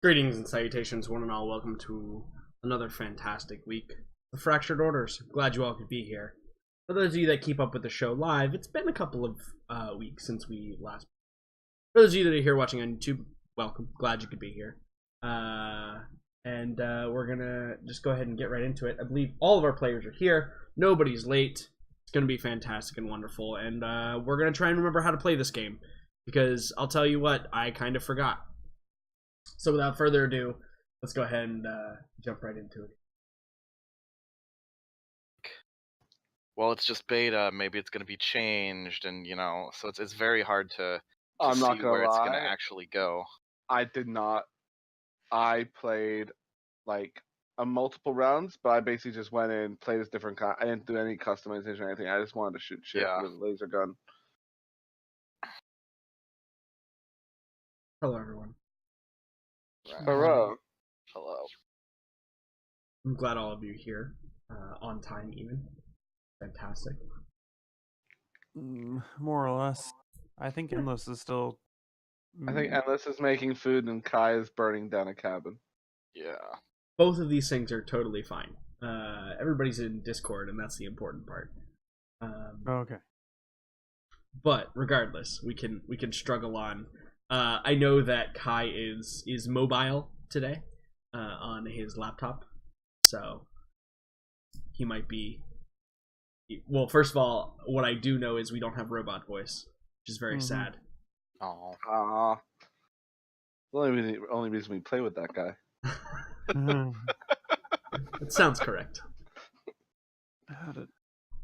Greetings and salutations, one and all. Welcome to another fantastic week of Fractured Orders. Glad you all could be here. For those of you that keep up with the show live, it's been a couple of weeks since we last. For those of you that are here watching on YouTube, welcome. Glad you could be here. We're gonna just go ahead and get right into it. I believe all of our players are here. Nobody's late. It's gonna be fantastic and wonderful. And we're gonna try and remember how to play this game, because I'll tell you what, I kind of forgot. So without further ado, let's go ahead and jump right into it. Well, it's just beta. Maybe it's going to be changed, and so it's very hard to I'm not see gonna where it's lie. going to actually go. I did not. I played like a multiple rounds, but I basically just went in, played as different kind. I didn't do any customization or anything. I just wanted to shoot shit Yeah. with a laser gun. Hello, everyone. Right. Hello. Hello. I'm glad all of you are here, on time even. Fantastic. More or less. I think Endless is still. I think Endless is making food and Kai is burning down a cabin. Yeah. Both of these things are totally fine. Everybody's in Discord, and that's the important part. Okay. But regardless, we can struggle on. I know that Kai is mobile today on his laptop, so he might be. Well, first of all, what I do know is we don't have robot voice, which is very sad. Oh. The only reason we play with that guy. It sounds correct.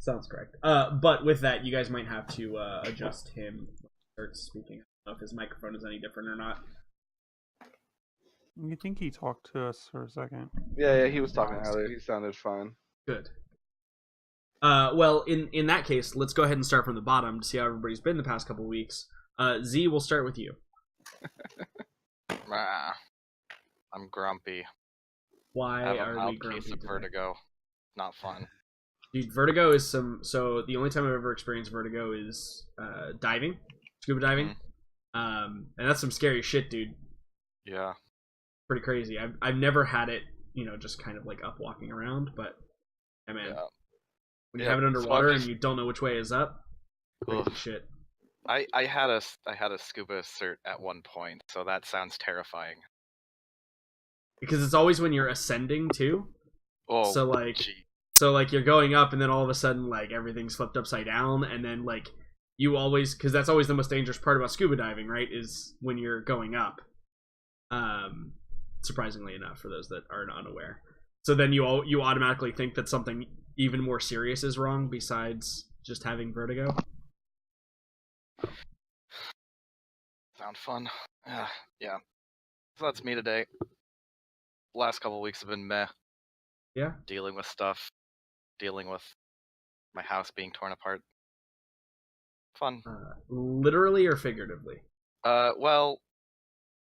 Sounds correct. But with that, you guys might have to adjust him when he starts speaking. I don't know if his microphone is any different or not. You think he talked to us for a second? Yeah, he was talking earlier. He sounded fine. Good. Well, in that case, let's go ahead and start from the bottom to see how everybody's been the past couple of weeks. Z, we'll start with you. I'm grumpy. Why I have a are we mild grumpy case of today? vertigo. Not fun. Dude, vertigo is so the only time I've ever experienced vertigo is diving, scuba diving. And that's some scary shit, dude. Yeah. Pretty crazy. I've never had it, just kind of like up walking around, but yeah, man. Yeah. When you have it underwater so and you don't know which way is up, crazy Ugh. shit. I had a scuba cert at one point, so that sounds terrifying. Because it's always when you're ascending too. Oh. So like, gee. you're going up, and then all of a sudden, like, everything's flipped upside down, and then like you always, because that's always the most dangerous part about scuba diving, right? Is when you're going up. Surprisingly enough, for those that are unaware. So then you automatically think that something even more serious is wrong besides just having vertigo. Sound fun. Yeah. So that's me today. Last couple weeks have been meh. Yeah. Dealing with stuff. Dealing with my house being torn apart. Fun. Literally or figuratively? Well,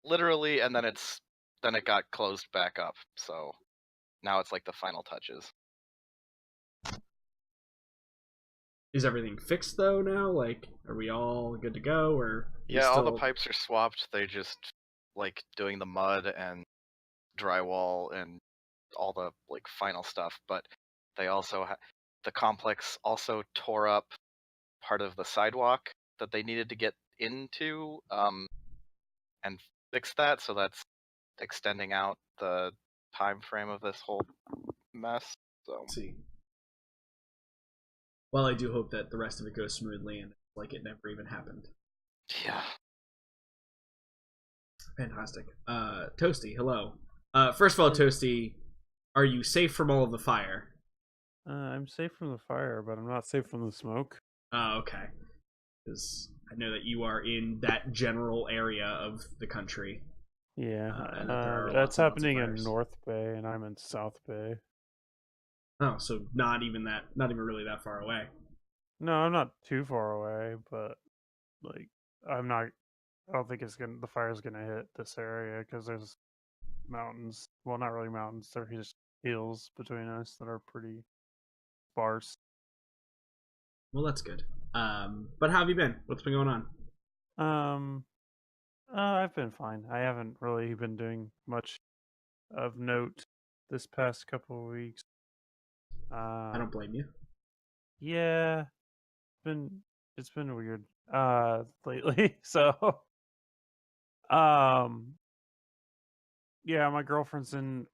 literally, and then it got closed back up. So now it's like the final touches. Is everything fixed though now? Like, are we all good to go, or Yeah, all the pipes are swapped. They're just like doing the mud and drywall and all the like final stuff. But they also the complex also tore up part of the sidewalk that they needed to get into and fix that. So that's extending out the time frame of this whole mess. So Let's see. Well, I do hope that the rest of it goes smoothly and like it never even happened. yeah. Fantastic. Toasty, hello. First of all, Toasty, are you safe from all of the fire? I'm safe from the fire, but I'm not safe from the smoke. Oh, okay. Because I know that you are in that general area of the country. Yeah, and that there are that's lots and lots of happening in fires. North Bay, and I'm in South Bay. Oh, so not even really that far away. No, I'm not too far away, but like I don't think the fire's gonna hit this area because there's mountains. Well, not really mountains. They're just hills between us that are pretty sparse. Well, that's good. But how have you been? What's been going on? I've been fine. I haven't really been doing much of note this past couple of weeks. I don't blame you. Yeah, been it's been weird lately. So um yeah, my girlfriend's in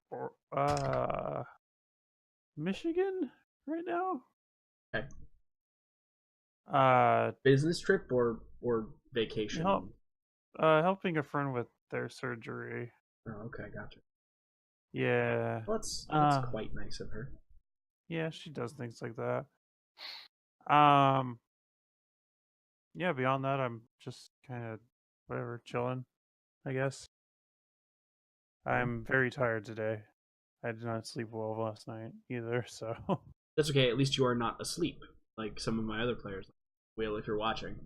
Michigan right now. Okay. Uh Business trip or vacation? helping a friend with their surgery. Oh, okay, gotcha. Yeah. Well, that's quite nice of her. Yeah, she does things like that. Um yeah, beyond that I'm just kind of whatever, chilling, I guess. I'm very tired today. I did not sleep well last night either, so That's okay. At least you are not asleep like some of my other players. Will, if you're watching.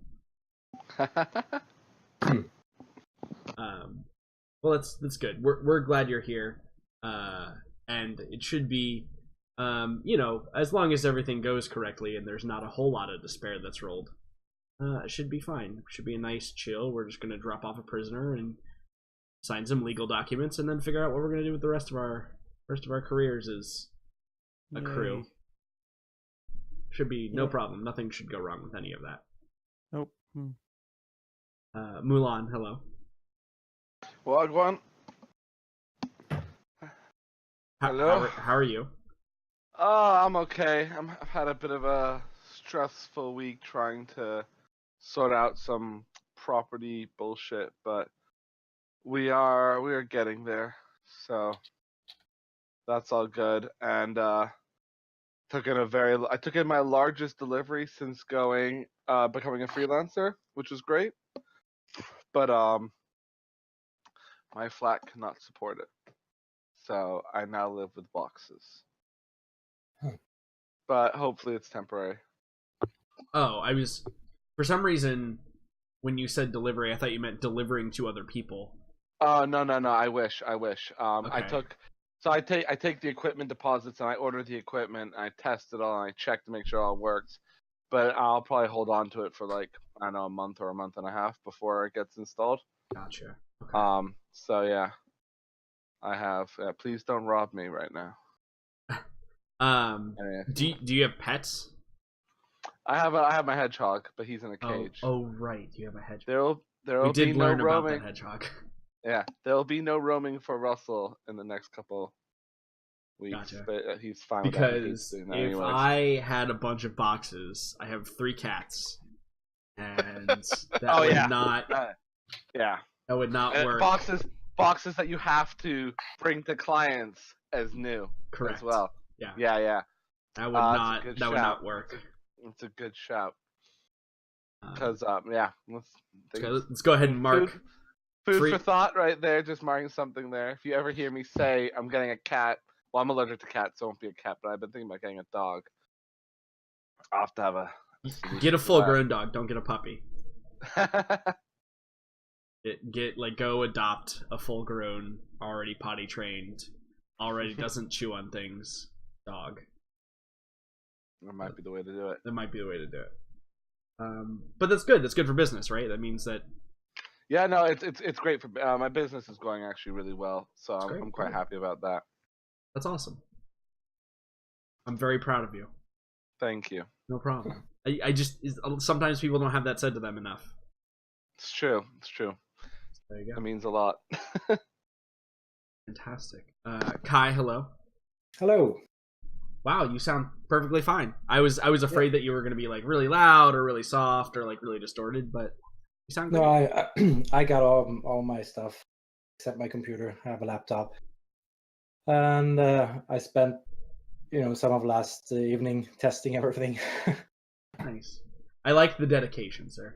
Well, that's good. We're glad you're here, and it should be, as long as everything goes correctly and there's not a whole lot of despair that's rolled, it should be fine. It should be a nice chill. We're just gonna drop off a prisoner and sign some legal documents, and then figure out what we're gonna do with the rest of our careers as a crew. Yay. Should be no problem. Nothing should go wrong with any of that. Nope. Mulan, hello. Wagwan. Hello. How are you? I'm okay. I've had a bit of a stressful week trying to sort out some property bullshit, but we are getting there. So that's all good. And I took in my largest delivery since becoming a freelancer, which was great. But my flat cannot support it. So I now live with boxes. But hopefully it's temporary. Oh, for some reason, when you said delivery, I thought you meant delivering to other people. Oh, no. I wish. Okay. I take the equipment deposits and I order the equipment and I test it all and I check to make sure it all works. But I'll probably hold on to it for a month or a month and a half before it gets installed. Gotcha. Okay. So yeah. I have. Please don't rob me right now. Do you have pets? I have my hedgehog, but he's in a cage. Oh right, you have a hedgehog. There'll we did be learn no about roaming. that hedgehog. Yeah, there'll be no roaming for Russell in the next couple weeks. Gotcha. But he's fine because with that. If I had a bunch of boxes, I have 3 cats, and that would not. Yeah. That would not work. Boxes that you have to bring to clients as new. Correct. As well. Yeah. That would not. That would not work. It's a good shout. Because let's go ahead and mark. Food for thought right there, just marking something there. If you ever hear me say I'm getting a cat, well, I'm allergic to cats, so it won't be a cat, but I've been thinking about getting a dog. I'll have to have a... Get a full-grown dog, don't get a puppy. Go adopt a full-grown, already potty-trained, already doesn't chew on things dog. That might be the way to do it. That might be the way to do it. But that's good. That's good for business, right? That means that... Yeah, no, it's great for my business is going actually really well, so I'm quite happy about that. That's awesome. I'm very proud of you. Thank you. No problem. I just sometimes people don't have that said to them enough. It's true. There you go. That means a lot. Fantastic. Kai, hello. Hello. Wow, you sound perfectly fine. I was afraid that you were gonna be like really loud or really soft or like really distorted, but you sound good. No, I got all my stuff except my computer. I have a laptop, and I spent some of last evening testing everything. Nice. I like the dedication, sir.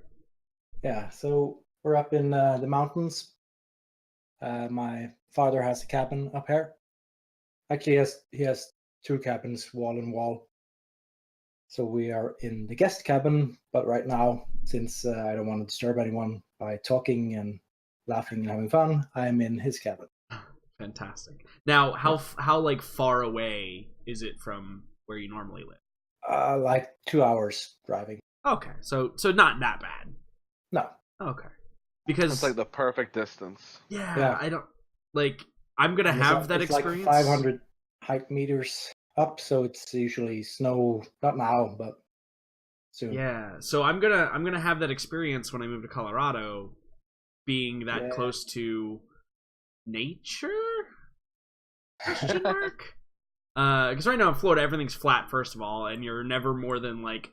Yeah. So we're up in the mountains. My father has a cabin up here. Actually, he has 2 cabins, wall and wall. So we are in the guest cabin, but right now, since I don't want to disturb anyone by talking and laughing and having fun, I'm in his cabin. Fantastic. Now, how like far away is it from where you normally live? Like 2 hours driving. Okay, so not that bad. No. Okay. because It's like the perfect distance. Yeah. I don't like. I'm gonna And have that it's experience. like 500 height meters up, so it's usually snow. Not now, but soon. Yeah, so I'm gonna have that experience when I move to Colorado, being that Yeah. close to nature? Question mark? Because right now in Florida, everything's flat, first of all, and you're never more than like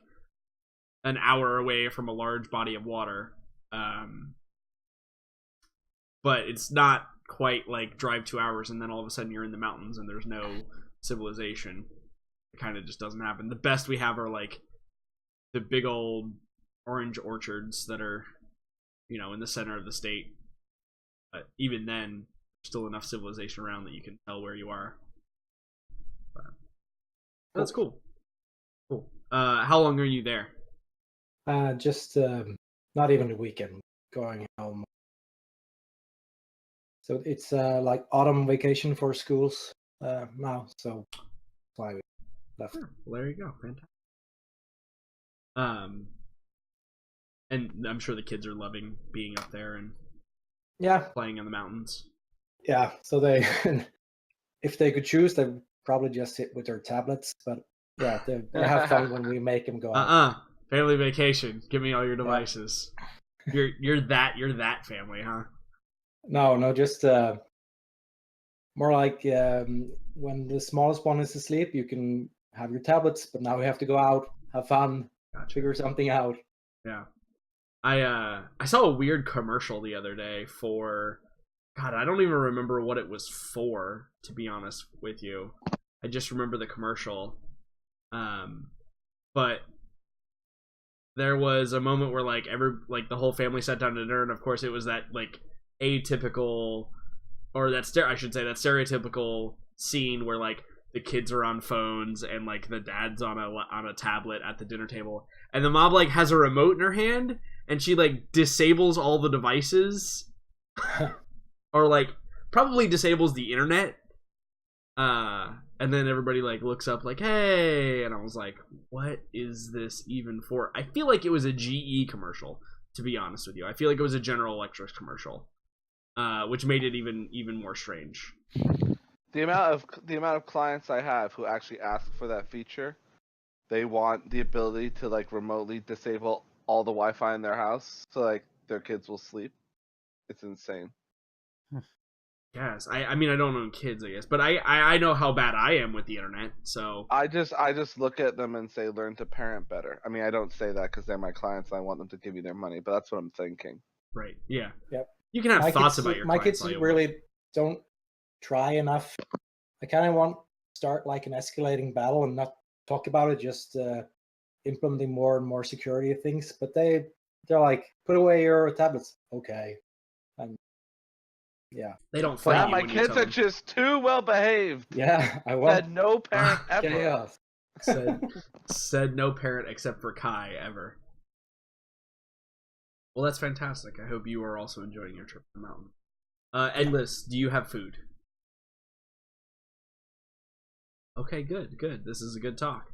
an hour away from a large body of water. But it's not quite like drive 2 hours and then all of a sudden you're in the mountains and there's no civilization. It kind of just doesn't happen. The best we have are like the big old orange orchards that are, you know, in the center of the state. But even then, there's still enough civilization around that you can tell where you are. But that's cool. Cool. How long are you there? Just not even a weekend. Going home. So it's like autumn vacation for schools now. So that's why we left. Sure. Well, there you go. Fantastic. And I'm sure the kids are loving being up there and Yeah, playing in the mountains. yeah. So they, if they could choose, they would probably just sit with their tablets. But yeah, they have fun when we make them go out. Family vacation. Give me all your devices. You're that family, huh? No, just more like when the smallest one is asleep, you can have your tablets, but now we have to go out, have fun, figure something out. Yeah. I saw a weird commercial the other day for, God, I don't even remember what it was for, to be honest with you. I just remember the commercial. But there was a moment where like the whole family sat down to dinner, and of course it was that like atypical, or that stereotypical scene where like the kids are on phones and like the dad's on a tablet at the dinner table, and the mom like has a remote in her hand and she like disables all the devices or like probably disables the internet, and then everybody like looks up like, hey, and I was like, what is this even for? I feel like it was a GE commercial, to be honest with you. I feel like it was a General Electric commercial, which made it even more strange. The amount of clients I have who actually ask for that feature, they want the ability to like remotely disable all the Wi-Fi in their house so like their kids will sleep. It's insane. Yes, I mean I don't own kids, I guess, but I know how bad I am with the internet, so I just look at them and say, learn to parent better. I mean, I don't say that because they're my clients and I want them to give you their money, but that's what I'm thinking. right, yeah. Yep. You can have thoughts kids, about your my clients kids all you really want. don't try enough. I kind of want to start like an escalating battle and not talk about it, just implementing more and more security things. But they're like, put away your tablets. Okay. And yeah. They don't fight you My when you kids tell are them. just too well behaved. Yeah, I want Said no parent ever. chaos. said no parent except for Kai ever. Well, that's fantastic. I hope you are also enjoying your trip to the mountain. Endless, do you have food? Okay, good. This is a good talk.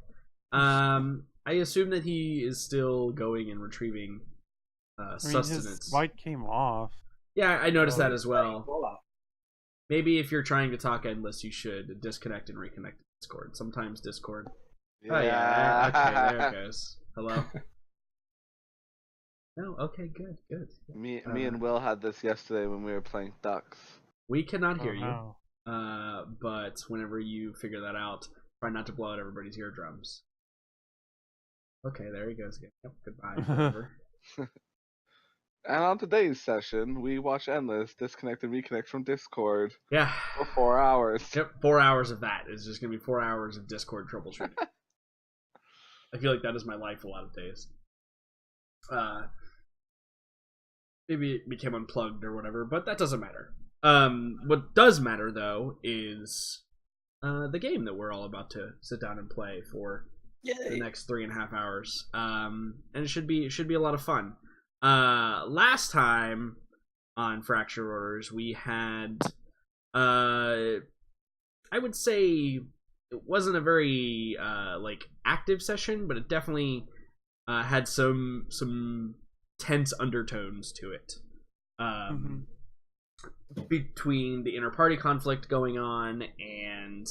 I assume that he is still going and retrieving sustenance. His light came off. Yeah, I noticed that as well. Voila. Maybe if you're trying to talk Endless, you should disconnect and reconnect Discord. Sometimes Discord. Oh yeah. Okay, there it goes. Hello. No. Okay. Good. Me and Will had this yesterday when we were playing Ducks. We cannot hear No. you. But whenever you figure that out, try not to blow out everybody's eardrums. Okay, there he goes again. Yep, goodbye. Whatever. And on today's session, we watch Endless disconnect and reconnect from Discord Yeah. for 4 hours. Yep, 4 hours of that is just gonna be 4 hours of Discord troubleshooting. I feel like that is my life a lot of days. Maybe it became unplugged or whatever, but that doesn't matter. What does matter though is the game that we're all about to sit down and play for the next 3.5 hours. And it should be a lot of fun. Last time on Fracture Orders we had I would say it wasn't a very like active session, but it definitely had some tense undertones to it. between the inter-party conflict going on and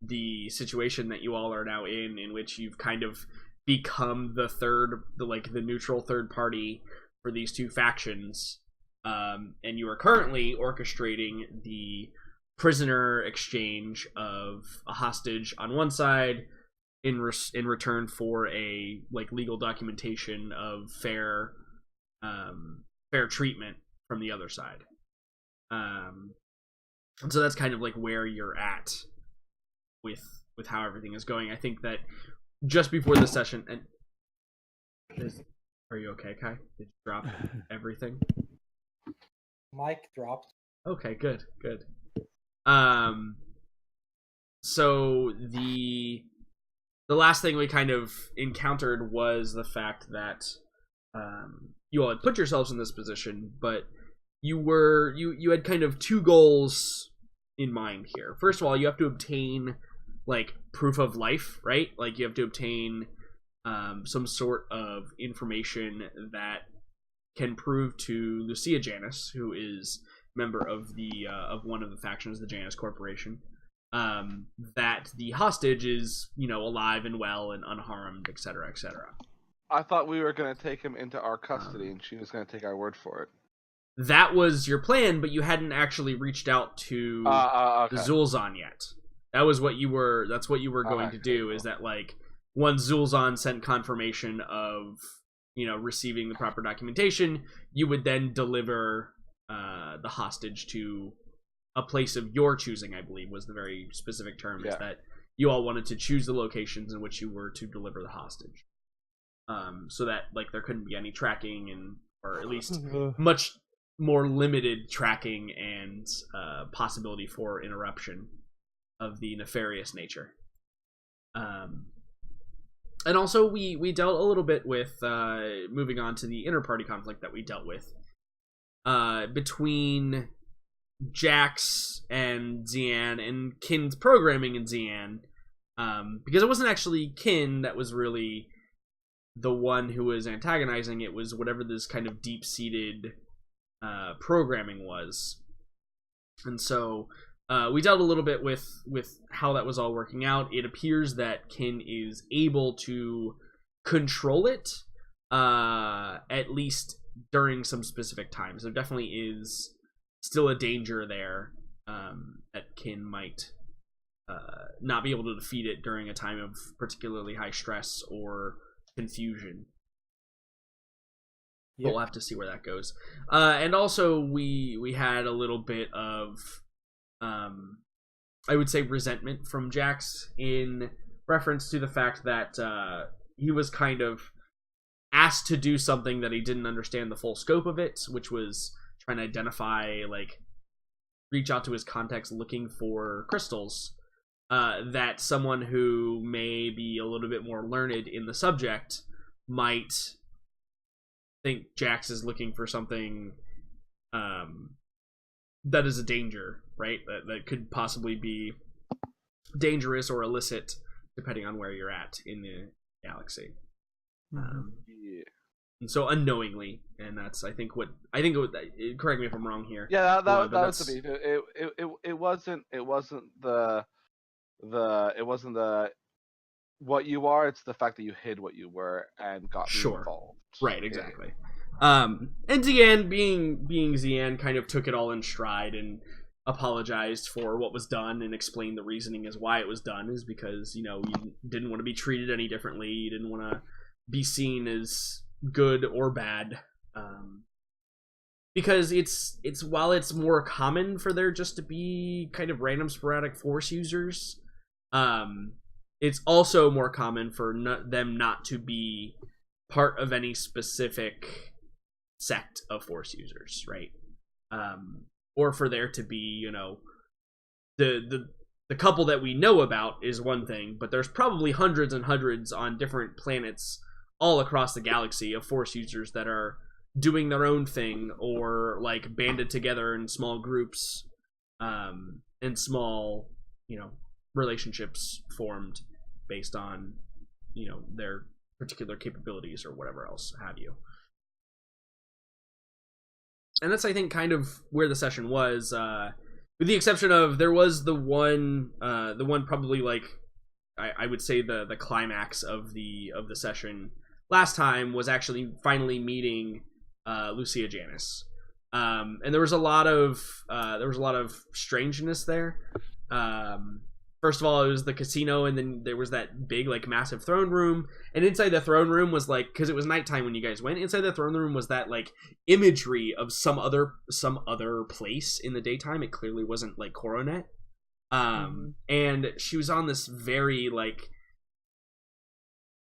the situation that you all are now in which you've kind of become the neutral third party for these two factions, and you are currently orchestrating the prisoner exchange of a hostage on one side in return for a legal documentation of fair treatment from the other side. And so that's kind of where you're at with how everything is going. I think that just before the session, and are you okay, Kai? Did you drop everything? Mic dropped. Okay, good. So the last thing we kind of encountered was the fact that you all had put yourselves in this position, but you had kind of two goals in mind here. First of all, you have to obtain proof of life, right? You have to obtain some sort of information that can prove to Lucia Janus, who is member of the of one of the factions, the Janus Corporation, that the hostage is alive and well and unharmed, etc., etc. I thought we were going to take him into our custody, and she was going to take our word for it. That was your plan, but you hadn't actually reached out to Okay. the Zul'Zan yet. That's what you were going to do, cool. is that once Zul'Zan sent confirmation of receiving the proper documentation, you would then deliver the hostage to a place of your choosing, I believe was the very specific term. Yeah. Is that you all wanted to choose the locations in which you were to deliver the hostage, so that there couldn't be any tracking, or at least much more limited tracking and possibility for interruption of the nefarious nature. And also we dealt a little bit with moving on to the inter-party conflict that we dealt with between Jax and Xian, and Kin's programming in Xian, because it wasn't actually Kin that was really the one who was antagonizing. It was whatever this kind of deep-seated programming was. And so we dealt a little bit with how that was all working out. It appears that Kin is able to control it, at least during some specific times. There definitely is still a danger there, that Kin might not be able to defeat it during a time of particularly high stress or confusion. But we'll have to see where that goes. And also we had a little bit of I would say resentment from Jax in reference to the fact that he was kind of asked to do something that he didn't understand the full scope of it, which was trying to identify, reach out to his contacts looking for crystals, that someone who may be a little bit more learned in the subject might think Jax is looking for something that is a danger, right? That could possibly be dangerous or illicit, depending on where you're at in the galaxy. And so unknowingly, and that's I think correct me if I'm wrong here. Yeah, that was the beef. It wasn't the what you are. It's the fact that you hid what you were and got me involved. Right, exactly. And Xian, being Xian, kind of took it all in stride and apologized for what was done and explained the reasoning as why it was done, is because you didn't want to be treated any differently. You didn't want to be seen as good or bad, because it's while it's more common for there just to be kind of random sporadic Force users, it's also more common for them not to be part of any specific sect of Force users, right? Or for there to be, the couple that we know about is one thing, but there's probably hundreds and hundreds on different planets all across the galaxy of Force users that are doing their own thing, or banded together in small groups, and small, relationships formed based on, their particular capabilities or whatever else have you. that's I think kind of where the session was, with the exception of there was the one probably like I would say the climax of the session last time was actually finally meeting Lucia Janice. And there was a lot of strangeness there. First of all, it was the casino, and then there was that big, like, massive throne room. And inside the throne room was like, because it was nighttime when you guys went. Inside the throne room was that like imagery of some other place in the daytime. It clearly wasn't like Coronet. And she was on this very like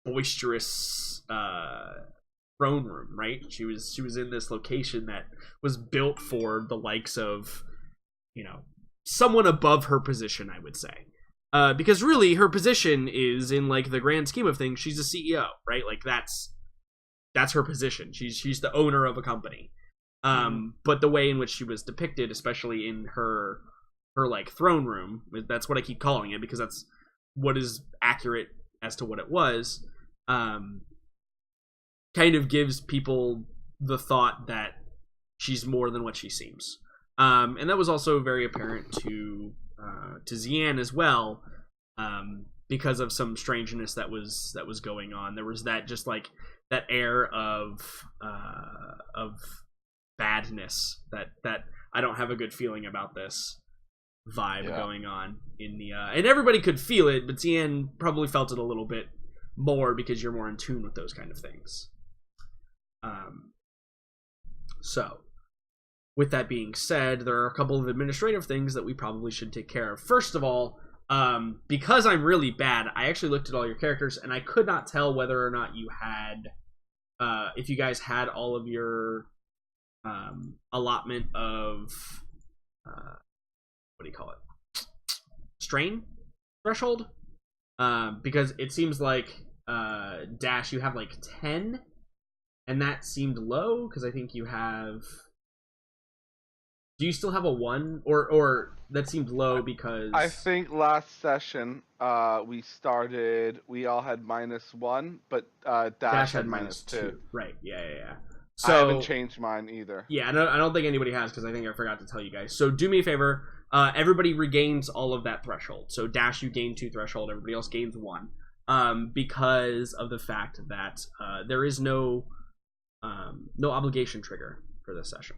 boisterous throne room, right? She was in this location that was built for the likes of, you know, someone above her position, I would say. Because really her position is, in like the grand scheme of things, she's a CEO, right? Like that's her position. She's the owner of a company. But the way in which she was depicted, especially in her like throne room, that's what I keep calling it because that's what is accurate as to what it was, kind of gives people the thought that she's more than what she seems. And that was also very apparent to Zian as well, because of some strangeness that was going on. There was that just like that air of badness, that I don't have a good feeling about this vibe going on in the and everybody could feel it, but Zian probably felt it a little bit more because you're more in tune with those kind of things. So with that being said, there are a couple of administrative things that we probably should take care of. First of all, because I'm really bad, I actually looked at all your characters and I could not tell whether or not you had, if you guys had all of your allotment of, what do you call it? Strain threshold? Because it seems like, Dash, you have like 10, and that seemed low, because I think you have... Do you still have a 1? Or that seemed low because... I think last session, we all had -1, but Dash had -2. Right, yeah. So, I haven't changed mine either. Yeah, I don't think anybody has, because I think I forgot to tell you guys. So do me a favor, everybody regains all of that threshold. So Dash, you gain 2 threshold, everybody else gains 1. Because of the fact that there is no obligation trigger for this session.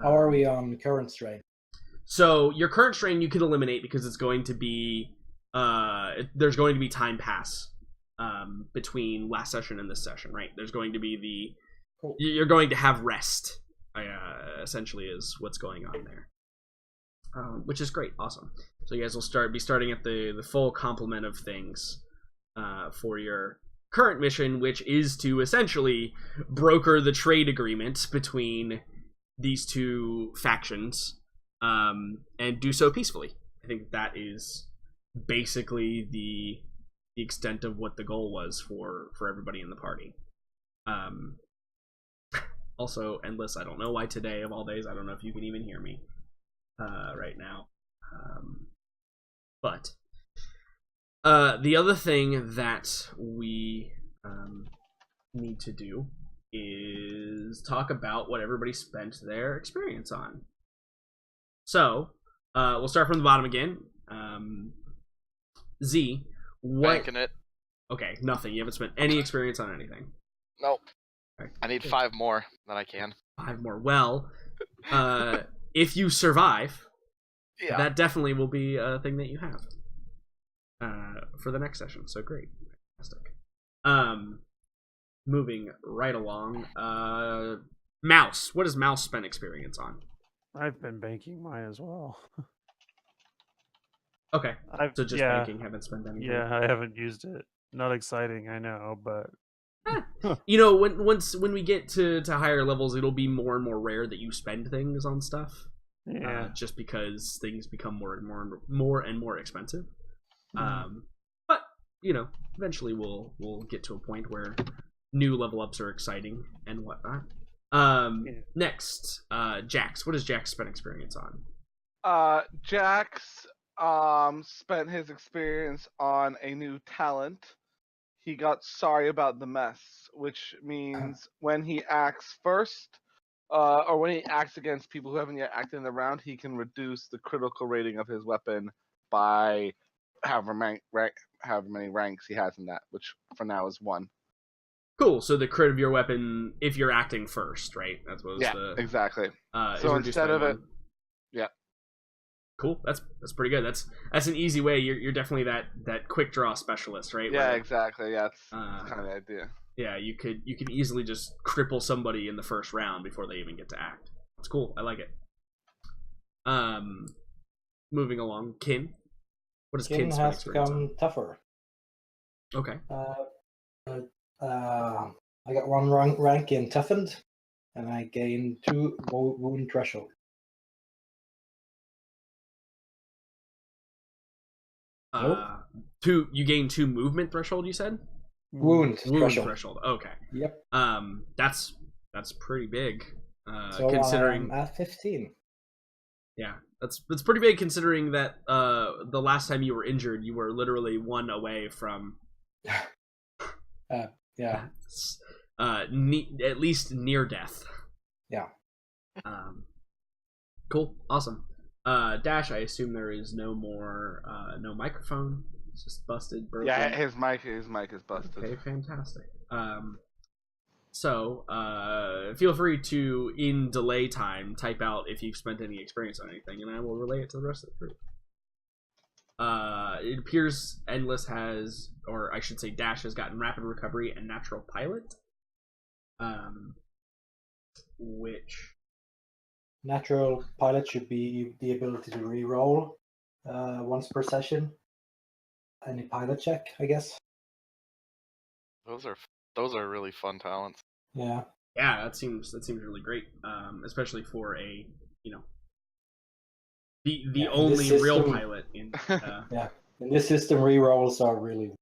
How are we on current strain? So your current strain you can eliminate because it's going to be there's going to be time pass between last session and this session, right? There's going to be Cool. You're going to have rest, essentially, is what's going on there, which is great, awesome. So you guys will be starting at the full complement of things for your current mission, which is to essentially broker the trade agreement between these two factions, and do so peacefully. I think that is basically the extent of what the goal was for everybody in the party. Also, Endless, I don't know why today of all days, I don't know if you can even hear me right now. But the other thing that we need to do is talk about what everybody spent their experience on. So, we'll start from the bottom again. Z, what... Banking it. Okay, nothing. You haven't spent any experience on anything. Nope. Okay. I need 5 more than I can. 5 more. Well, if you survive, that definitely will be a thing that you have for the next session. So great. Fantastic. Moving right along. Mouse. What has Mouse spent experience on? I've been banking mine as well. Okay. So just banking, haven't spent anything. Yeah, I haven't used it. Not exciting, I know, but you know, when we get to higher levels, it'll be more and more rare that you spend things on stuff. Yeah. Just because things become more and more expensive. But you know, eventually we'll get to a point where new level ups are exciting and whatnot. Next, Jax. What has Jax spent experience on? Jax spent his experience on a new talent. He got sorry about the mess, which means when he acts first, or when he acts against people who haven't yet acted in the round, he can reduce the critical rating of his weapon by however many ranks he has in that, which for now is 1. Cool. So the crit of your weapon, if you're acting first, right? That's what the exactly. is So reduced instead by of 1. it, yeah. Cool. That's pretty good. That's an easy way. You're definitely that quick draw specialist, right? Yeah, Where, exactly. Yeah, that's kind of the idea. Yeah, you can easily just cripple somebody in the first round before they even get to act. That's cool. I like it. Moving along, Kin. What is Kin Kin's has experience on? become tougher. Okay. I got 1 rank in toughened, and I gained 2 wound threshold. You gain 2 movement threshold. You said Wound threshold. Okay. Yep. That's pretty big. So considering I'm at 15. Yeah, that's pretty big considering that the last time you were injured, you were literally 1 away from. Yeah. At least near death. Yeah. Cool. Awesome. Dash, I assume there is no more no microphone. It's just busted, broken. Yeah, his mic is busted. Okay, fantastic. So feel free to, in delay time, type out if you've spent any experience on anything, and I will relay it to the rest of the group. It appears Endless has, or I should say Dash has gotten Rapid Recovery and Natural Pilot. Which... Natural Pilot should be the ability to re-roll once per session. Any pilot check, I guess. Those are really fun talents. Yeah. Yeah, that seems really great. Especially for a, the only real pilot in yeah. In this system, re-rolls are really...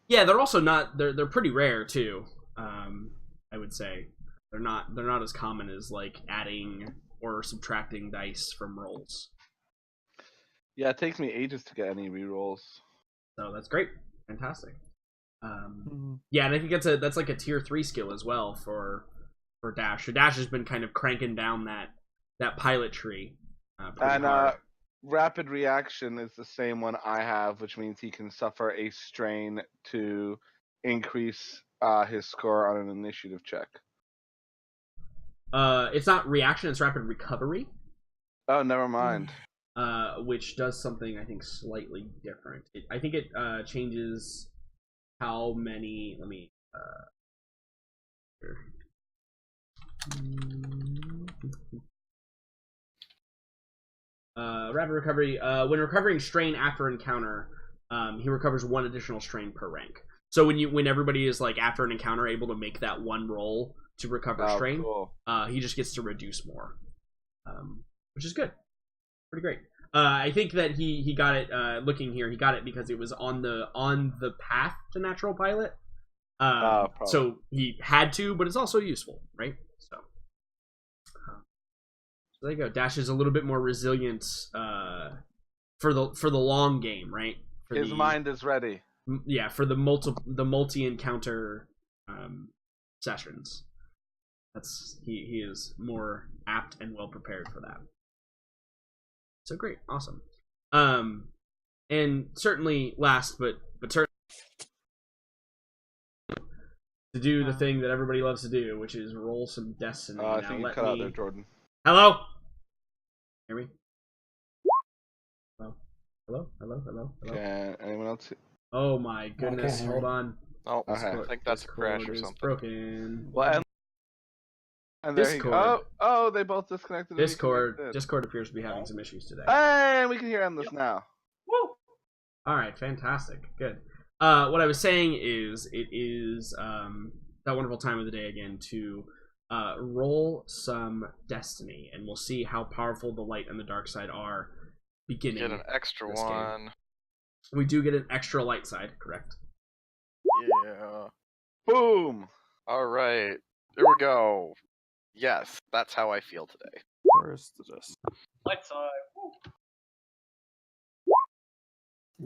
Yeah, they're also not they're pretty rare too. I would say they're not as common as like adding or subtracting dice from rolls. Yeah, it takes me ages to get any rerolls. So that's great, fantastic. Yeah, and I think that's like a tier 3 skill as well for Dash. So Dash has been kind of cranking down that pilot tree. And hard. Rapid reaction is the same one I have, which means he can suffer a strain to increase his score on an initiative check. It's not reaction; it's rapid recovery. Oh, never mind. Which does something I think slightly different. I think it changes how many. Let me. Here. Rapid recovery. When recovering strain after encounter, he recovers 1 additional strain per rank. So when everybody is like after an encounter able to make that 1 roll to recover strain, cool. He just gets to reduce more, which is good, pretty great. I think that he got it. Looking here, he got it because it was on the path to natural pilot. So he had to, but it's also useful, right? So there you go. Dash is a little bit more resilient for the long game, right? His mind is ready. Yeah, for the multi encounter sessions. He is more apt and well prepared for that. So great, awesome. And certainly last but certainly to do the thing that everybody loves to do, which is roll some destiny. I think you cut out there, Jordan. Hello? Hear me? Hello? Can anyone else? Oh my goodness! Hold on. Oh, okay. I think that's a crash or something. Broken. Well, and there Discord. Oh, they both disconnected. Discord appears to be having some issues today. And we can hear Endless now. Woo! All right, fantastic, good. What I was saying is, it is that wonderful time of the day again to roll some destiny, and we'll see how powerful the light and the dark side are. Beginning. Get an extra one. Game. We do get an extra light side, correct? Yeah. Boom! Alright. Here we go. Yes, that's how I feel today. Where's this? Light side.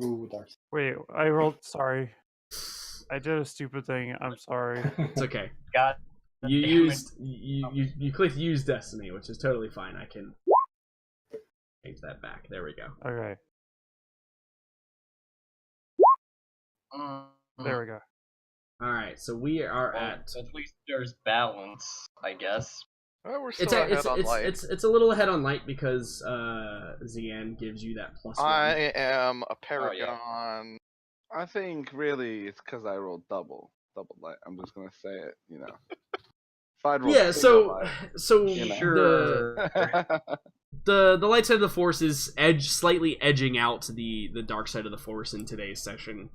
Ooh, dark. Wait, I rolled. Sorry, I did a stupid thing. I'm sorry. It's okay. Got You clicked use destiny, which is totally fine. I can change that back. There we go. Okay, there we go. All right, so we are Well, at. at least there's balance, I guess. Well, we're still It's ahead on light. it's a little ahead on light because Zian gives you that +1. I am a paragon. I think really it's because I rolled double light. I'm just gonna say it, you know. If I'd rolled Yeah, single so You know. Sure. light. the light side of the force is slightly edging out the dark side of the force in today's session,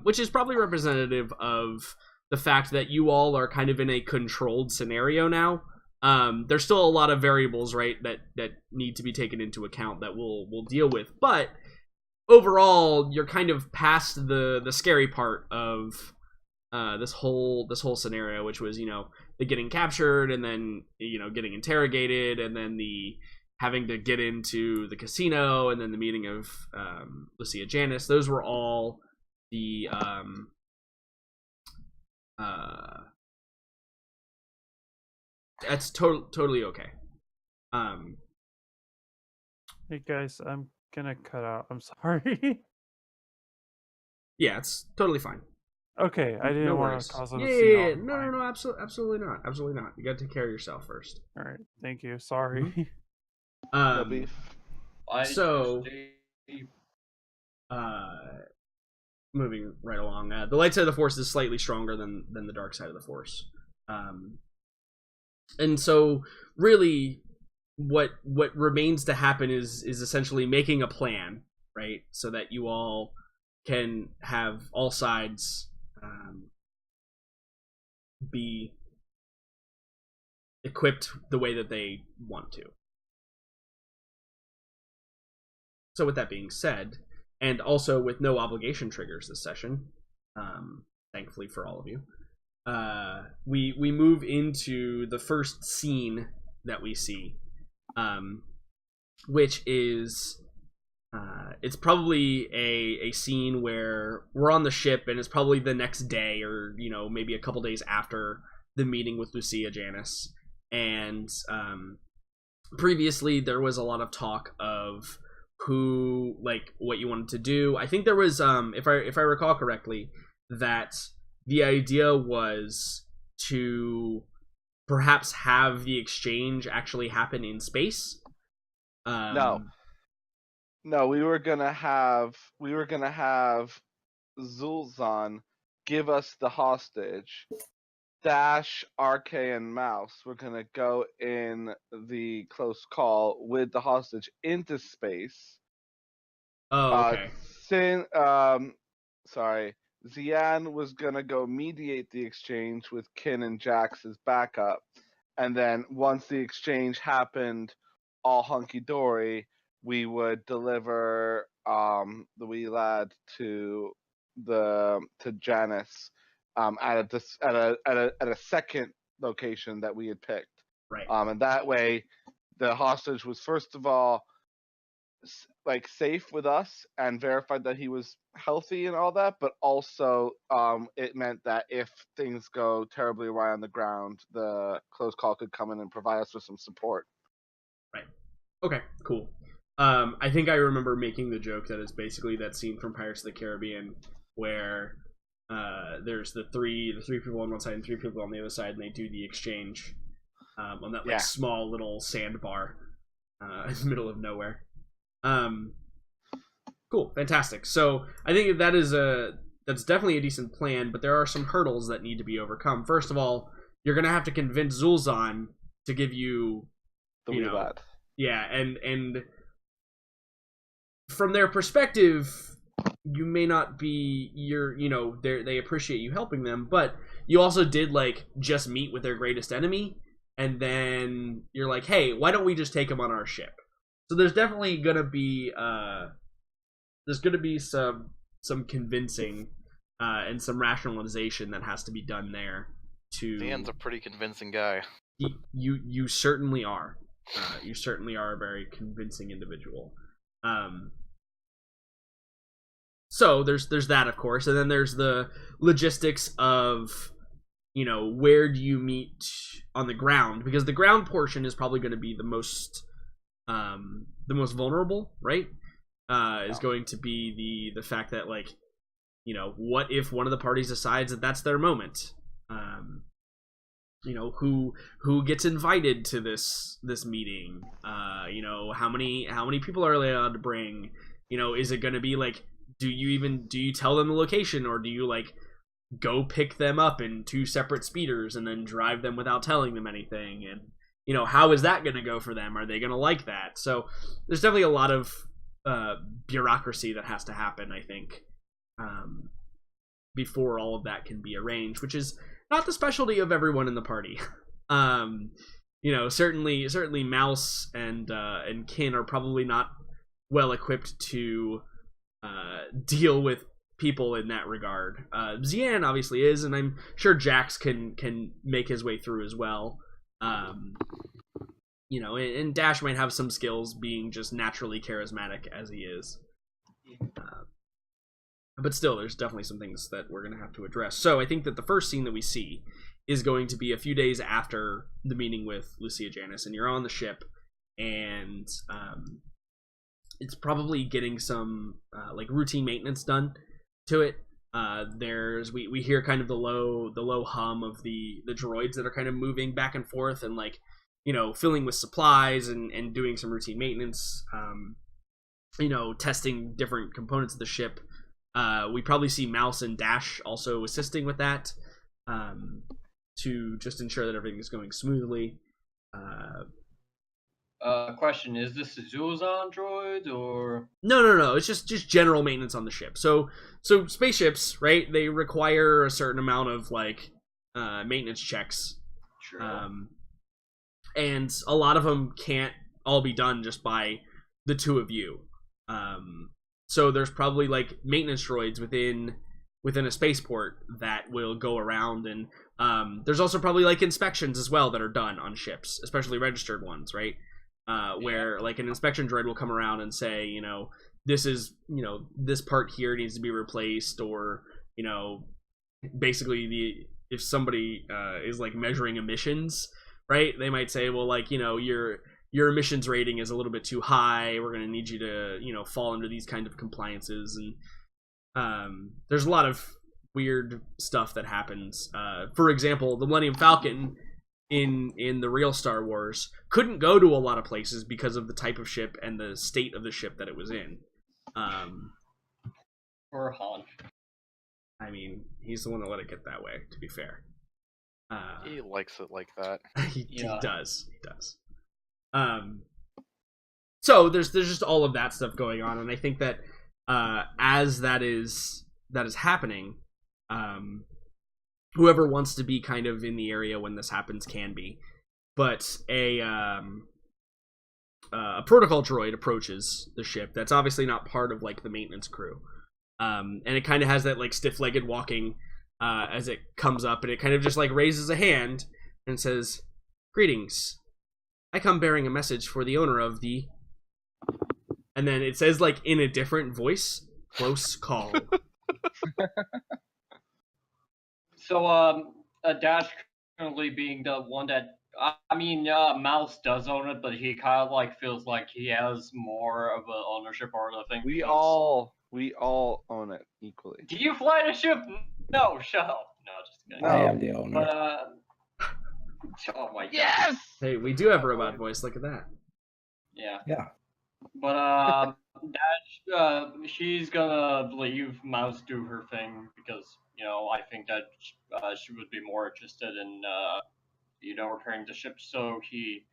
which is probably representative of the fact that you all are kind of in a controlled scenario now. There's still a lot of variables, right, that need to be taken into account that we'll deal with, but overall you're kind of past the scary part of this whole scenario, which was, you know, the getting captured and then, you know, getting interrogated and then the having to get into the casino and then the meeting of Lucia Janice. Those were all the that's totally okay. Hey guys, I'm gonna cut out. I'm sorry. Yeah, it's totally fine. Okay, I didn't No want worries. to cause a Yeah, scene. no, absolutely not. Absolutely not. You got to take care of yourself first. All right, thank you. Sorry. No beef. So, moving right along, the light side of the force is slightly stronger than the dark side of the force, and so really, what remains to happen is essentially making a plan, right, so that you all can have all sides be equipped the way that they want to. So with that being said, and also with no obligation triggers this session, thankfully for all of you, we move into the first scene that we see, which is it's probably a scene where we're on the ship and it's probably the next day or, you know, maybe a couple days after the meeting with Lucia Janice, and previously there was a lot of talk of who, like, what you wanted to do. I think there was, if I recall correctly, that the idea was to perhaps have the exchange actually happen in space. No, we were gonna have Zulzan give us the hostage. Dash, RK, and Mouse were gonna go in the close call with the hostage into space. Oh, okay. Zian was gonna go mediate the exchange with Kin and Jax as backup, and then once the exchange happened, all hunky dory, we would deliver the wee lad to Janice at a second location that we had picked. Right. And that way, the hostage was first of all like safe with us and verified that he was healthy and all that, but also it meant that if things go terribly awry on the ground, the close call could come in and provide us with some support. Right. Okay, cool. I think I remember making the joke that it's basically that scene from Pirates of the Caribbean where there's the three people on one side and three people on the other side, and they do the exchange on that small little sandbar in the middle of nowhere. Cool, fantastic. So I think that's definitely a decent plan, but there are some hurdles that need to be overcome. First of all, you're gonna have to convince Zulzan to give you The wee lad. Yeah, and from their perspective, you may not be they appreciate you helping them, but you also did like just meet with their greatest enemy, and then you're like, hey, why don't we just take him on our ship? So there's definitely gonna be some convincing and some rationalization that has to be done there. Dan's a pretty convincing guy. You certainly are. You certainly are a very convincing individual. So there's that, of course, and then there's the logistics of where do you meet on the ground? Because the ground portion is probably going to be the most vulnerable, right? Is going to be the fact that, like, what if one of the parties decides that that's their moment? Who gets invited to this meeting? How many people are they allowed to bring? Is it going to be like, do you tell them the location, or do you like go pick them up in 2 separate speeders and then drive them without telling them anything? And how is that going to go for them? Are they going to like that? So there's definitely a lot of bureaucracy that has to happen, I think, before all of that can be arranged, which is not the specialty of everyone in the party. Certainly Mouse and Kin are probably not well equipped to deal with people in that regard. Xian obviously is, and I'm sure Jax can make his way through as well. And Dash might have some skills, being just naturally charismatic as he is. But still, there's definitely some things that we're going to have to address. So I think that the first scene that we see is going to be a few days after the meeting with Lucia Janice, and you're on the ship, and it's probably getting some like routine maintenance done to it. We hear kind of the low hum of the droids that are kind of moving back and forth and, like, filling with supplies and doing some routine maintenance, testing different components of the ship. We probably see Mouse and Dash also assisting with that, to just ensure that everything is going smoothly. Question: is this a Zuzan droid or? No. It's just general maintenance on the ship. So spaceships, right? They require a certain amount of, like, maintenance checks. True. And a lot of them can't all be done just by the 2 of you. So there's probably, like, maintenance droids within a spaceport that will go around, and there's also probably, like, inspections as well that are done on ships, especially registered ones, right? Where, like, an inspection droid will come around and say, this is, this part here needs to be replaced, or, basically if somebody is, like, measuring emissions, right? They might say, well, like, your emissions rating is a little bit too high. We're going to need you to, fall under these kind of compliances. And there's a lot of weird stuff that happens. For example, the Millennium Falcon in the real Star Wars couldn't go to a lot of places because of the type of ship and the state of the ship that it was in. Or Han. I mean, he's the one that let it get that way, to be fair. He likes it like that. He does. So there's just all of that stuff going on, and I think that as that is happening, whoever wants to be kind of in the area when this happens can be. But a protocol droid approaches the ship that's obviously not part of, like, the maintenance crew, and it kind of has that, like, stiff-legged walking as it comes up, and it kind of just, like, raises a hand and says, "Greetings. I come bearing a message for the owner of the..." And then it says, like, in a different voice, "Close call." So, Dash currently being the one that, Mouse does own it, but he kind of, like, feels like he has more of an ownership or the thing. We all own it equally. Do you fly the ship? No, shut up. No, just kidding. I am the owner. But, oh my god. Yes! Hey, we do have a robot voice. Look at that. Yeah. Yeah. But, Dash, she's gonna leave Mouse do her thing because, I think that she would be more interested in, repairing the ship. So he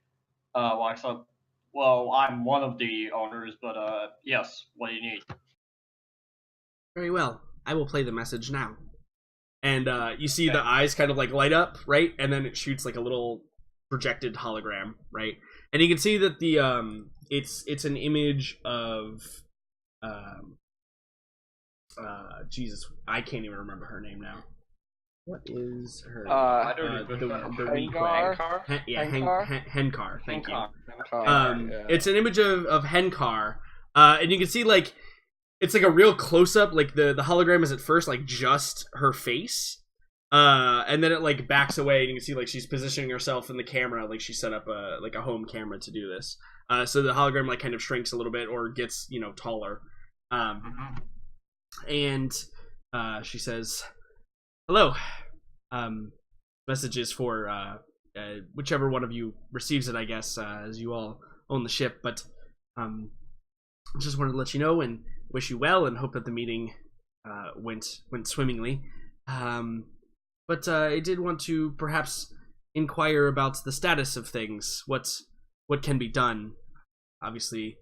walks up. Well, I'm one of the owners, but, yes, what do you need? Very well. I will play the message now. And you see the eyes kind of, like, light up, right? And then it shoots, like, a little projected hologram, right? And you can see that the it's an image of Jesus, I can't even remember her name now. What is her name? I don't the even know. Henkar? Henkar, thank you. Yeah. It's an image of Henkar, and you can see, like, it's like a real close up. Like the hologram is at first, like, just her face, And then it like backs away, and you can see like she's positioning herself in the camera, like she set up a home camera to do this. So the hologram like kind of shrinks a little bit or gets taller. And she says, "Hello. Messages for whichever one of you receives it, I guess, as you all own the ship. But just wanted to let you know and wish you well, and hope that the meeting went swimmingly. But I did want to perhaps inquire about the status of things. What can be done? Obviously,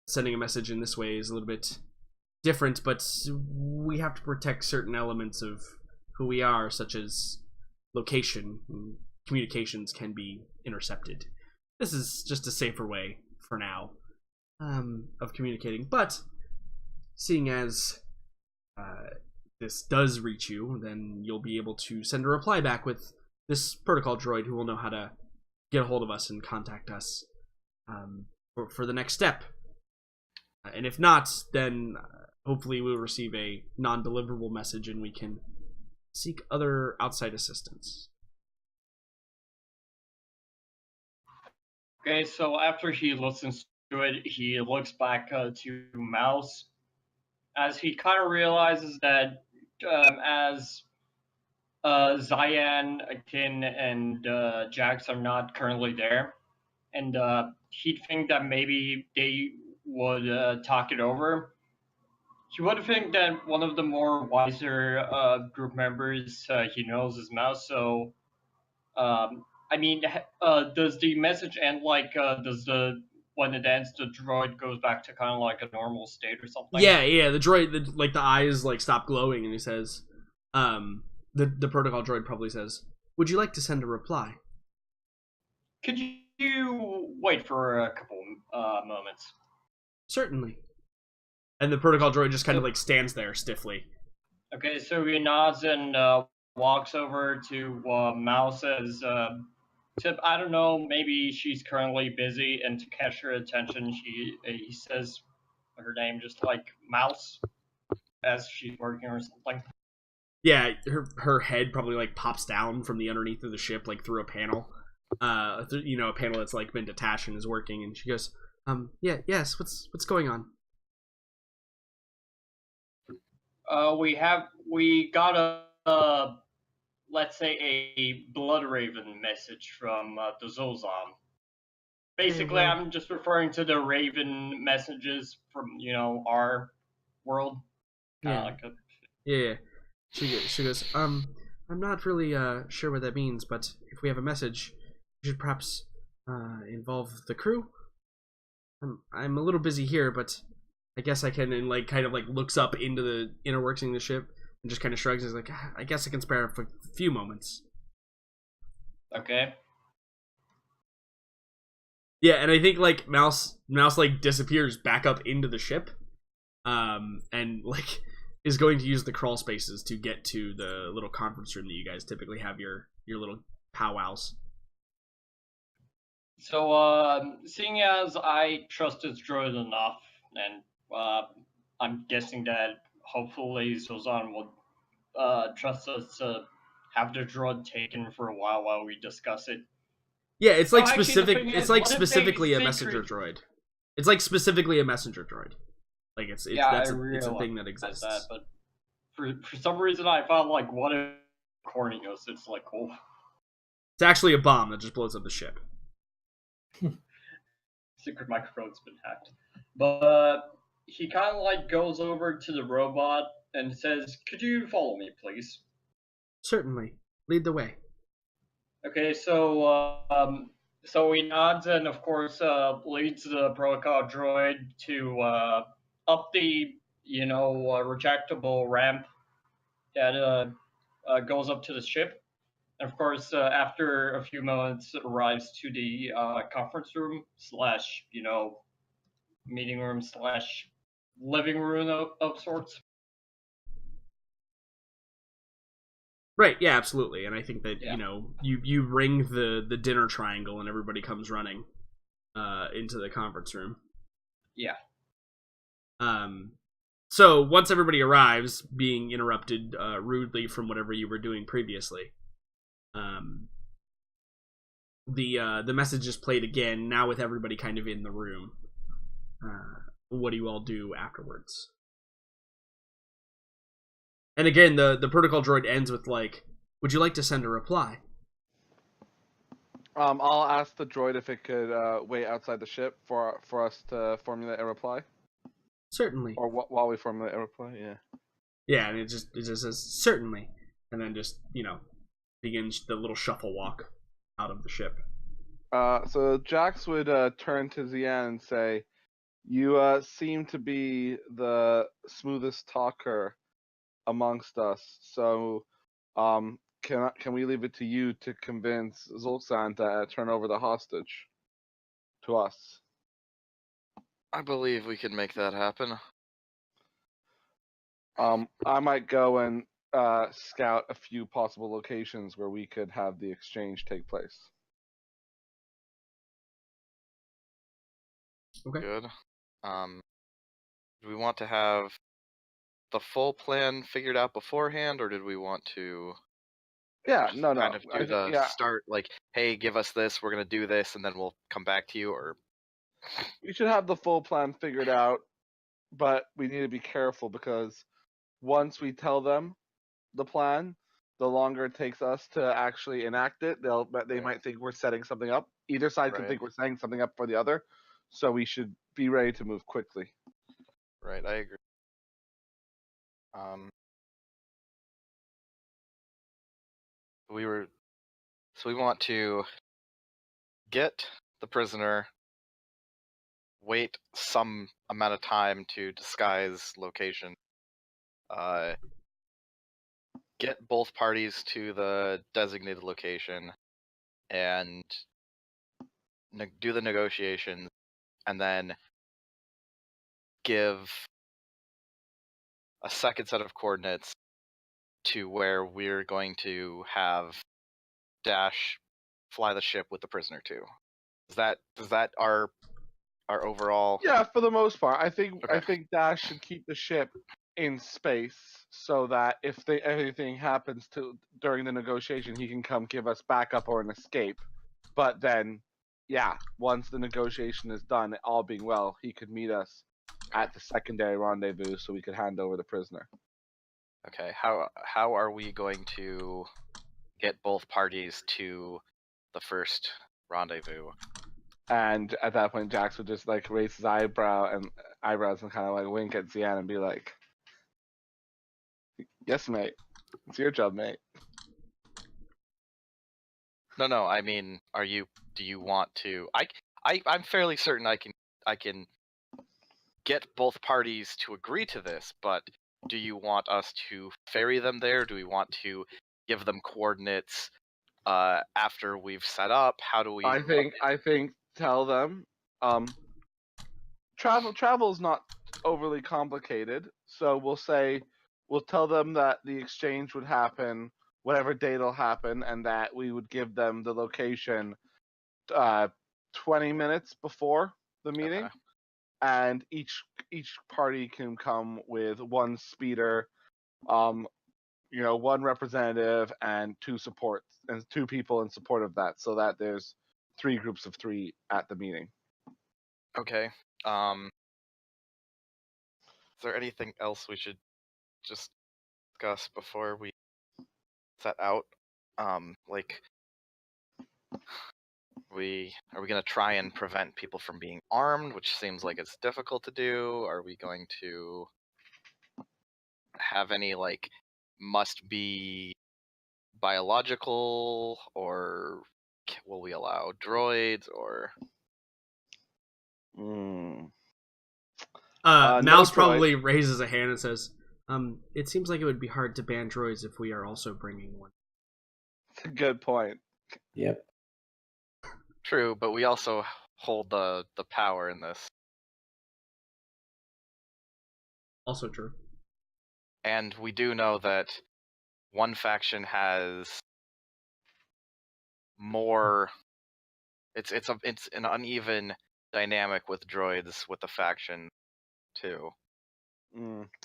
sending a message in this way is a little bit different, but we have to protect certain elements of who we are, such as location. Communications can be intercepted. This is just a safer way for now of communicating. But seeing as this does reach you, then you'll be able to send a reply back with this protocol droid who will know how to get a hold of us and contact us for the next step. And if not, then hopefully we'll receive a non-deliverable message and we can seek other outside assistance." Okay, so after he listens to it, he looks back to Mouse as he kind of realizes that as Zayan, Akin, and Jax are not currently there, and he'd think that maybe they would talk it over. He would think that one of the more wiser group members he knows is Mouse, so I mean, does the message end like when it ends, the droid goes back to kind of like a normal state or something? Yeah. The droid, the eyes like stop glowing, and he says, the protocol droid probably says, "Would you like to send a reply?" Could you wait for a couple moments? Certainly. And the protocol droid just kind of like stands there stiffly. Okay, so he nods and walks over to Mouse as Tip. I don't know, maybe she's currently busy, and to catch her attention, he says her name just like Mouse as she's working or something. Yeah, her head probably like pops down from the underneath of the ship, like through a panel. A panel that's like been detached and is working, and she goes, yes, what's going on?" We got a let's say a Blood Raven message from the Zolzon. Basically, I'm just referring to the Raven messages from our world. Yeah. Yeah. She goes, I'm not really sure what that means, but if we have a message, we should perhaps involve the crew. I'm a little busy here, but I guess I can, and like kind of like looks up into the inner workings of the ship and just kind of shrugs. Is like, I guess I can spare for a few moments. Okay. Yeah, and I think like Mouse like disappears back up into the ship, and like is going to use the crawl spaces to get to the little conference room that you guys typically have your little powwows. So, seeing as I trust this droid enough, and I'm guessing that hopefully Zolzan will trust us to have the droid taken for a while we discuss it. Yeah, it's like actually, specific. it's It's like like specifically a messenger droid. It's like specifically a messenger droid. Like it's that's it's a thing that exists. That, but for some reason I found like what if Cornelius? It's like cool. It's actually a bomb that just blows up the ship. Secret microphone's been hacked. But he kind of like goes over to the robot and says, "Could you follow me, please?" Certainly. Lead the way. Okay, so he nods and of course leads the protocol droid to up the retractable ramp that goes up to the ship. And of course, after a few moments, arrives to the conference room slash meeting room slash living room of sorts. Right, yeah, absolutely. And I think that, you ring the dinner triangle and everybody comes running into the conference room. Yeah. So once everybody arrives, being interrupted rudely from whatever you were doing previously, the message is played again. Now with everybody kind of in the room. What do you all do afterwards? And again, the protocol droid ends with like, "Would you like to send a reply?" I'll ask the droid if it could wait outside the ship for us to formulate a reply. Certainly. Or while we formulate a reply, yeah. Yeah, and it just says certainly, and then just begins the little shuffle walk out of the ship. So Jax would turn to Zian and say, "You seem to be the smoothest talker amongst us. So, can we leave it to you to convince Zolxan to turn over the hostage to us?" I believe we can make that happen. I might go and scout a few possible locations where we could have the exchange take place. Okay. Good. Do we want to have the full plan figured out beforehand, or did we want to Yeah, just no. kind of do the Yeah, start, like, hey, give us this, we're gonna do this, and then we'll come back to you, or we should have the full plan figured out, but we need to be careful because once we tell them the plan, the longer it takes us to actually enact it, they might think we're setting something up. Either side can Right. think we're setting something up for the other, so we should be ready to move quickly. right? I agree. We want to get the prisoner, wait some amount of time to disguise location, get both parties to the designated location, and do the negotiations, and then give a second set of coordinates to where we're going to have Dash fly the ship with the prisoner to. Is that our overall? Yeah, for the most part, I think Okay. Dash should keep the ship in space so that if anything happens during the negotiation, he can come give us backup or an escape. But then, yeah, once the negotiation is done, all being well, he could meet us at the secondary rendezvous so we could hand over the prisoner. Okay. How are we going to get both parties to the first rendezvous? And at that point, Jax would just like raise his eyebrows and kind of like wink at Zian and be like, "Yes, mate. It's your job, mate." No. I mean, do you want to? I'm fairly certain I can get both parties to agree to this, but do you want us to ferry them there? Do we want to give them coordinates after we've set up? How do we? I think tell them. Travel is not overly complicated, so we'll tell them that the exchange would happen, whatever date it'll happen, and that we would give them the location 20 minutes before the meeting. Okay. And each party can come with one speeder, one representative and two people in support of that, so that there's 3 groups of 3 at the meeting. Okay. Is there anything else we should just discuss before we set out? Like, are we gonna try and prevent people from being armed, which seems like it's difficult to do? Are we going to have any like must be biological, or will we allow droids, or No Mouse droid. probably raises a hand and says, "It seems like it would be hard to ban droids if we are also bringing one." It's a good point. Yep. true, but we also hold the power in this. Also true. And we do know that one faction has more. It's an uneven dynamic with droids with the faction too.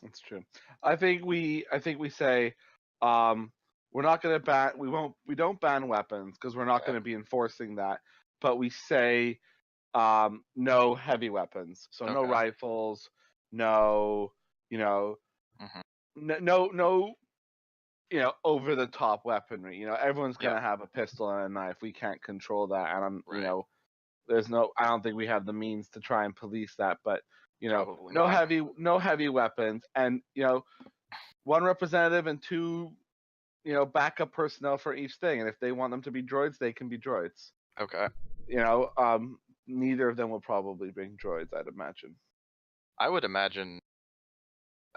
That's true. I think we say, we're not going to ban. We don't ban weapons because we're not Okay. going to be enforcing that. But we say, no heavy weapons. So no Okay. rifles, no, Mhm. no, over the top weaponry. Everyone's going Yeah. to have a pistol and a knife. We can't control that, and Right. I don't think we have the means to try and police that. But Probably no not. heavy weapons, and one representative and two backup personnel for each thing. And if they want them to be droids, they can be droids. Okay. Neither of them will probably bring droids, I'd imagine. I would imagine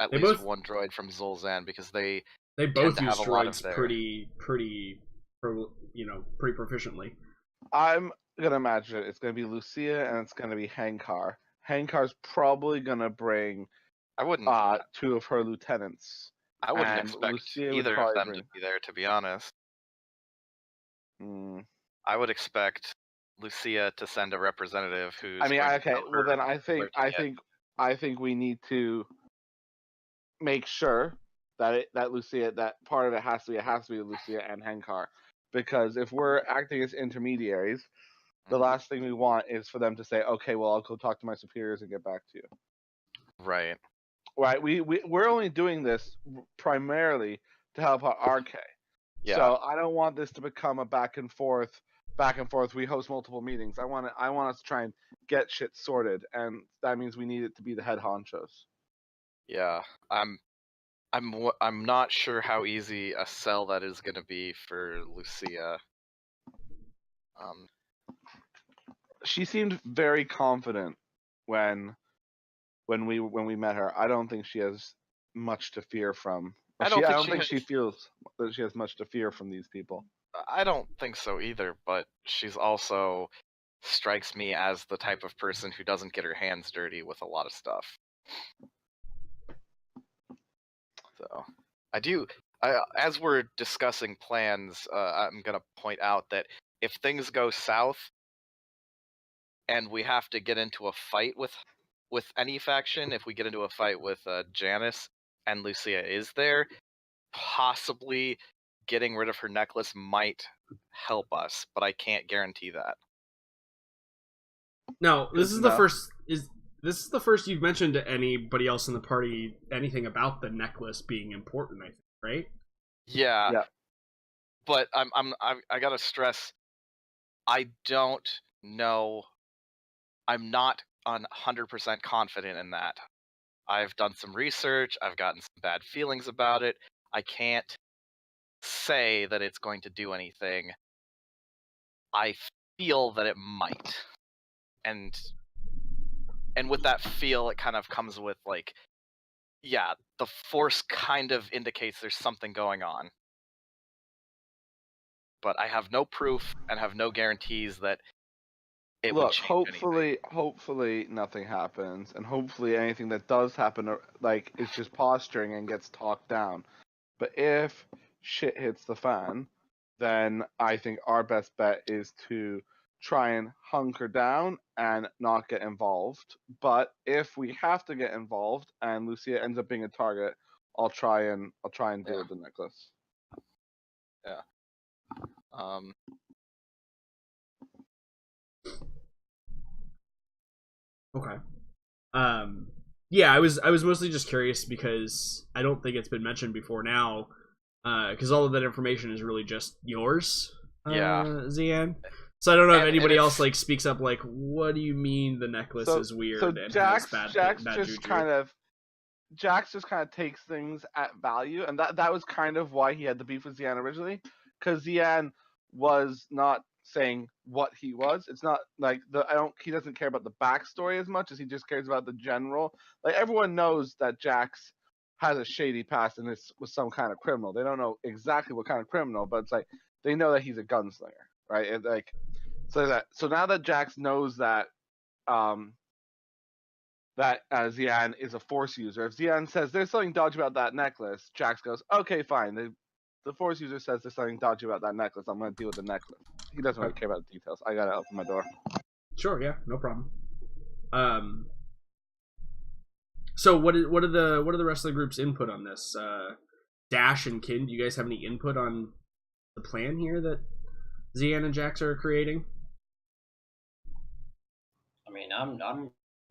at They least both- one droid from Zul'Zan because they They tend both to use have a lot of droids their. pretty proficiently. I'm gonna imagine it's gonna be Lucia and it's gonna be Hankar. Hankar's probably gonna bring I wouldn't. two of her lieutenants. I wouldn't and expect Lucia would either of probably them bring. to be there. To be honest, Mm. I would expect Lucia to send a representative who's. I mean, going to okay. tell Well, her then where to get. I think we need to make sure that Lucia, that part of it has to be Lucia and Hankar, because if we're acting as intermediaries, the Mhm. last thing we want is for them to say, okay, well, I'll go talk to my superiors and get back to you. Right. Right. We're only doing this primarily to help out RK. Yeah. So I don't want this to become a back and forth. We host multiple meetings. I want us to try and get shit sorted, and that means we need it to be the head honchos. Yeah. I'm not sure how easy a sell that is going to be for Lucia. She seemed very confident when we met her. I don't think she has much to fear from. I don't I think don't think she she feels that she has much to fear from these people. I don't think so either, but she's also strikes me as the type of person who doesn't get her hands dirty with a lot of stuff. So, as we're discussing plans, I'm going to point out that if things go south and we have to get into a fight with any faction, if we get into a fight with Janice and Lucia is there, possibly getting rid of her necklace might help us, but I can't guarantee that. No, this is the first you've mentioned to anybody else in the party anything about the necklace being important, I think, right? Yeah. Yeah. But I gotta stress, I don't know. I'm not 100% confident in that. I've done some research. I've gotten some bad feelings about it. I can't say that it's going to do anything. I feel that it might. And with that feel, it kind of comes with like, yeah, the Force kind of indicates there's something going on. But I have no proof and have no guarantees that it would change anything. Hopefully nothing happens, and hopefully anything that does happen is just posturing and gets talked down. But if shit hits the fan, then I think our best bet is to try and hunker down and not get involved. But if we have to get involved and Lucia ends up being a target, I'll try and deal with the necklace. Yeah. Okay. Yeah, I was mostly just curious because I don't think it's been mentioned before now, because all of that information is really just yours, Zian. So I don't know if anybody else like speaks up like, what do you mean the necklace is weird and Jax, has Jax bad just juju? Jax just kind of takes things at value, and that was kind of why he had the beef with Zian originally, because Zian was not saying what he was. It's not like he doesn't care about the backstory as much as he just cares about the general. Like everyone knows that Jax has a shady past and was some kind of criminal. They don't know exactly what kind of criminal, but it's like they know that he's a gunslinger, right? And like so now that Jax knows that Zian is a Force user. If Zian says there's something dodgy about that necklace, Jax goes, okay, fine. The Force user says there's something dodgy about that necklace. I'm going to deal with the necklace. He doesn't really care about the details. I got to open my door. Sure, yeah, no problem. So what are the rest of the group's input on this? Dash and Kin, do you guys have any input on the plan here that Zian and Jax are creating? I mean, I'm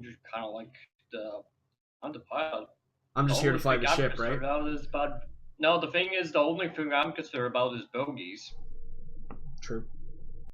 just kind of like I'm the pilot. I'm just here to fly the ship, right? No, the thing is, the only thing I'm concerned about is bogeys. True.